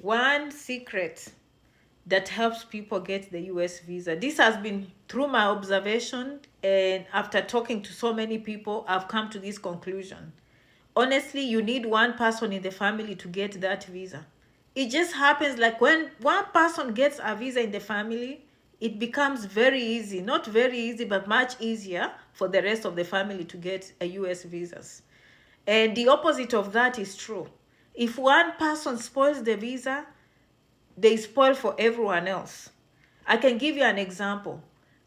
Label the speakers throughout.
Speaker 1: one secret that helps people get the US visa. This has been through my observation, and after talking to so many people, I've come to this conclusion. Honestly, you need one person in the family to get that visa. It just happens like when one person gets a visa in the family, it becomes very easy, not very easy, but much easier for the rest of the family to get a US visas. And the opposite of that is true. If one person spoils the visa, they spoil for everyone else. I can give you an example.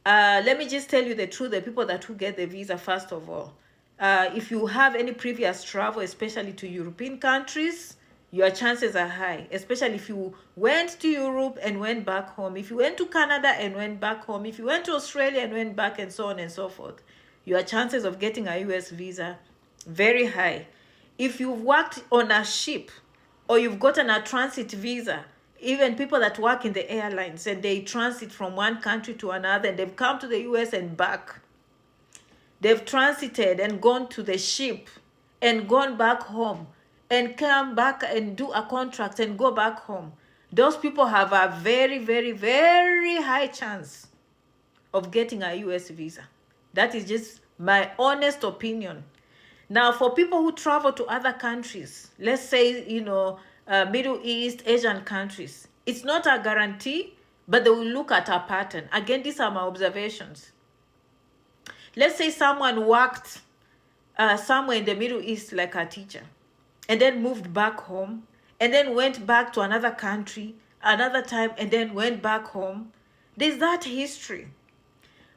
Speaker 1: Let me just tell you the truth, the people that will get the visa, first of all. If you have any previous travel, especially to European countries, your chances are high, especially if you went to Europe and went back home, if you went to Canada and went back home, if you went to Australia and went back, and so on and so forth. Your chances of getting a US visa, very high. If you've worked on a ship or you've gotten a transit visa, even people that work in the airlines and they transit from one country to another and they've come to the US and back, they've transited and gone to the ship and gone back home and come back and do a contract and go back home. Those people have a very, very, very high chance of getting a US visa. That is just my honest opinion. Now, for people who travel to other countries, let's say, Middle East, Asian countries, it's not a guarantee, but they will look at a pattern. Again, these are my observations. Let's say someone worked somewhere in the Middle East like a teacher, and then moved back home, and then went back to another country another time, and then went back home. There's that history.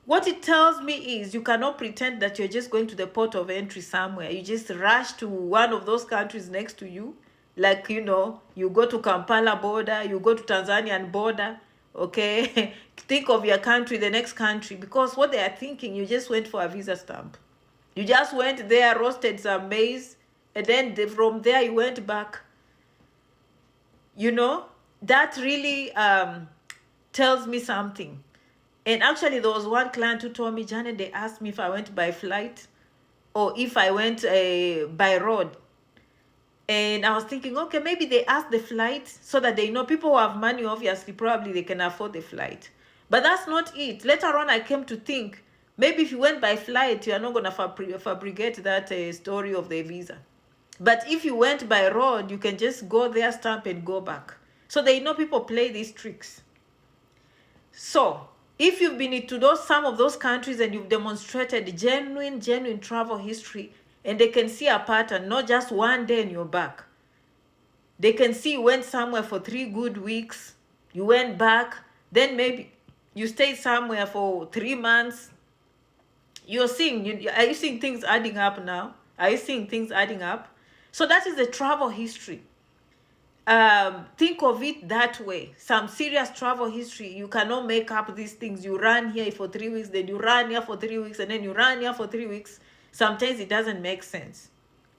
Speaker 1: What it tells me is you cannot pretend that you're just going to the port of entry somewhere. You just rush to one of those countries next to you. Like, you go to Kampala border, you go to Tanzanian border, okay? Think of your country, the next country, because what they are thinking, you just went for a visa stamp. You just went there, roasted some maize, and then from there you went back. That really tells me something. And actually, there was one client who told me, Janet, they asked me if I went by flight or if I went by road. And I was thinking, okay, maybe they asked the flight so that they know people who have money, obviously, probably they can afford the flight. But that's not it. Later on, I came to think, maybe if you went by flight, you are not going to fabricate that story of the visa. But if you went by road, you can just go there, stamp, and go back. So they know people play these tricks. So if you've been into some of those countries and you've demonstrated genuine travel history, and they can see a pattern, not just one day and you're back. They can see you went somewhere for 3 good weeks, you went back, then maybe you stayed somewhere for 3 months. Are you seeing things adding up now? Are you seeing things adding up? So that is the travel history. Think of it that way. Some serious travel history. You cannot make up these things. You run here for 3 weeks, then you run here for 3 weeks, and then you run here for 3 weeks. Sometimes it doesn't make sense.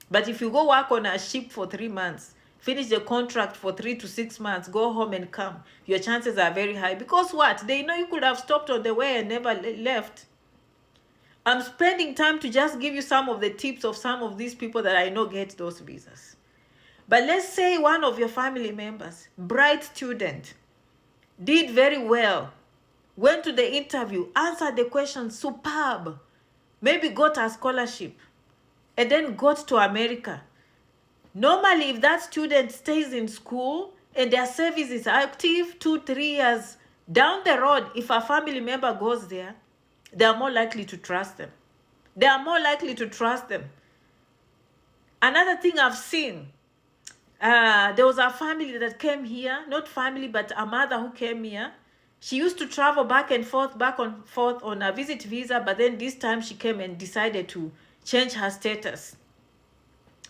Speaker 1: But if you go work on a ship for 3 months, finish the contract for 3 to 6 months, go home and come, your chances are very high. Because what? They know you could have stopped on the way and never left. I'm spending time to just give you some of the tips of some of these people that I know get those visas. But let's say one of your family members, bright student, did very well, went to the interview, answered the question superb, maybe got a scholarship, and then got to America. Normally, if that student stays in school and their service is active 2-3 years down the road, if a family member goes there, they are more likely to trust them. They are more likely to trust them. Another thing I've seen, there was a family that came here, not family, but a mother who came here. She used to travel back and forth on a visit visa, but then this time she came and decided to change her status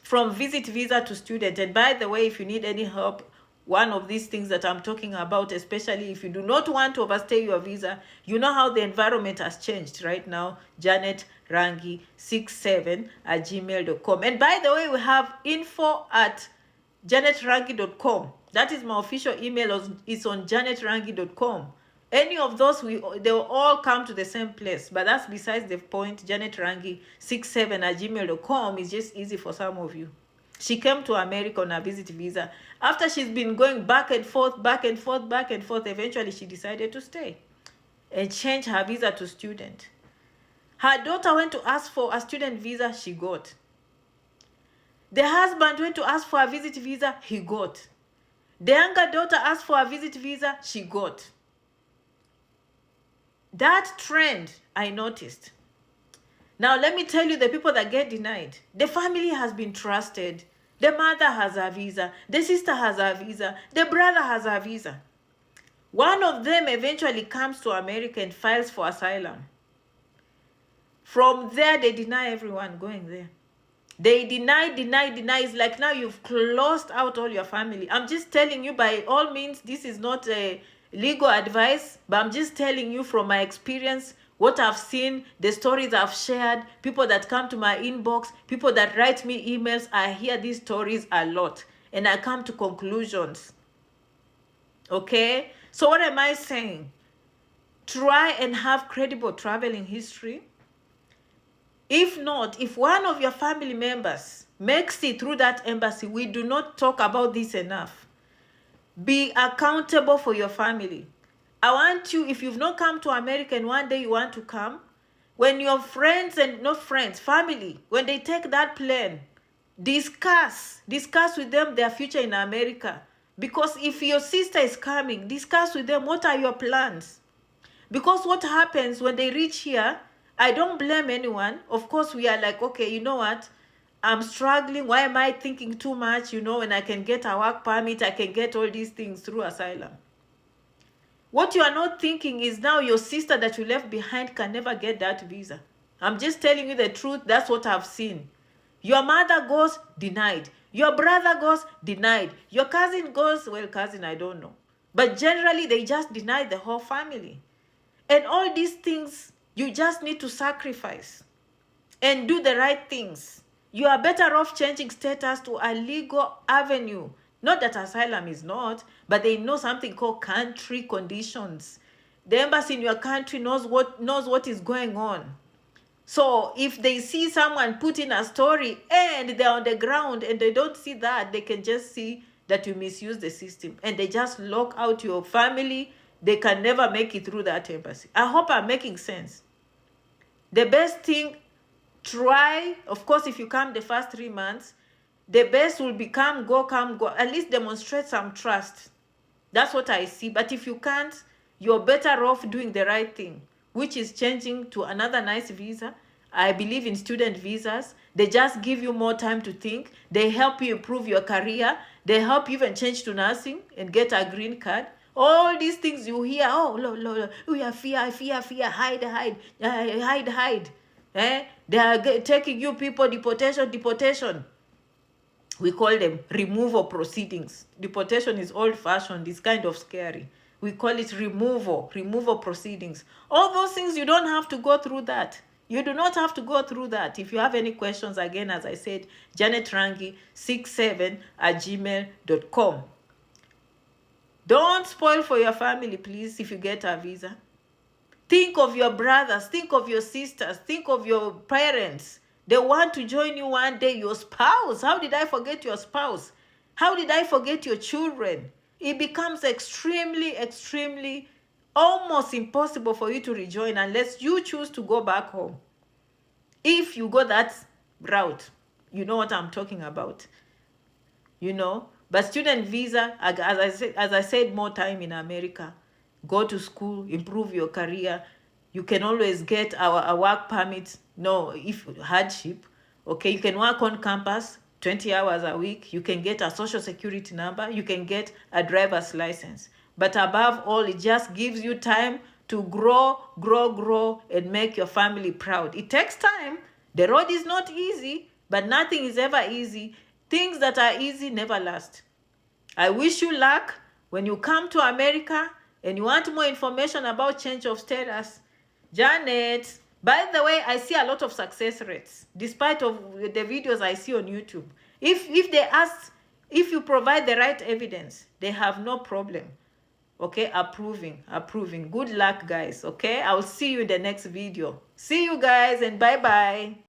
Speaker 1: from visit visa to student. And by the way, if you need any help, one of these things that I'm talking about, especially if you do not want to overstay your visa, you know how the environment has changed right now. Janet Rangi 67@gmail.com. And by the way, we have info@janetrangi.com. That is my official email. It's on janetrangi.com. Any of those, they will all come to the same place. But that's besides the point. Janetrangi67@gmail.com is just easy for some of you. She came to America on a visit visa. After she's been going back and forth, back and forth, back and forth, eventually she decided to stay and change her visa to student. Her daughter went to ask for a student visa, she got. The husband went to ask for a visit visa, he got. The younger daughter asked for a visit visa, she got. That trend I noticed. Now let me tell you the people that get denied. The family has been trusted. The mother has a visa. The sister has a visa. The brother has a visa. One of them eventually comes to America and files for asylum. From there, they deny everyone going there. They deny. It's like now you've closed out all your family. I'm just telling you, by all means, this is not a legal advice, but I'm just telling you from my experience, what I've seen, the stories I've shared, people that come to my inbox, people that write me emails. I hear these stories a lot and I come to conclusions. Okay? So what am I saying? Try and have credible traveling history. If not, if one of your family members makes it through that embassy, we do not talk about this enough. Be accountable for your family. I want you, if you've not come to America and one day you want to come, when your friends and not friends, family, when they take that plane, discuss with them their future in America. Because if your sister is coming, discuss with them what are your plans. Because what happens when they reach here, I don't blame anyone. Of course, we are like, okay, you know what? I'm struggling. Why am I thinking too much? You know, when I can get a work permit, I can get all these things through asylum. What you are not thinking is now your sister that you left behind can never get that visa. I'm just telling you the truth. That's what I've seen. Your mother goes, denied. Your brother goes, denied. Your cousin goes, well, cousin, I don't know. But generally, they just deny the whole family. And all these things, you just need to sacrifice and do the right things. You are better off changing status to a legal avenue. Not that asylum is not, but they know something called country conditions. The embassy in your country knows what is going on. So if they see someone put in a story and they're on the ground and they don't see that, they can just see that you misuse the system and they just lock out your family. They can never make it through that embassy. I hope I'm making sense. The best thing, try, of course, if you come the first 3 months, the best will be come, go, at least demonstrate some trust. That's what I see. But if you can't, you're better off doing the right thing, which is changing to another nice visa. I believe in student visas. They just give you more time to think. They help you improve your career. They help you even change to nursing and get a green card. All these things you hear, oh, we are fear, hide. They are taking you people, deportation. We call them removal proceedings. Deportation is old-fashioned. It's kind of scary. We call it removal proceedings. All those things, you don't have to go through that. You do not have to go through that. If you have any questions, again, as I said, janetrangi67@gmail.com. Don't spoil for your family, please, if you get a visa. Think of your brothers. Think of your sisters. Think of your parents. They want to join you one day. Your spouse. How did I forget your spouse? How did I forget your children? It becomes extremely, almost impossible for you to rejoin unless you choose to go back home. If you go that route, you know what I'm talking about. You know? But student visa, as I said more time in America, go to school, improve your career. You can always get a work permit. No, if hardship, okay, you can work on campus 20 hours a week. You can get a social security number. You can get a driver's license. But above all, it just gives you time to grow, and make your family proud. It takes time. The road is not easy, but nothing is ever easy. Things that are easy never last. I wish you luck when you come to America and you want more information about change of status. Janet, by the way, I see a lot of success rates, despite of the videos I see on YouTube. If they ask, if you provide the right evidence, they have no problem. Okay, approving. Good luck, guys. Okay, I'll see you in the next video. See you guys and bye-bye.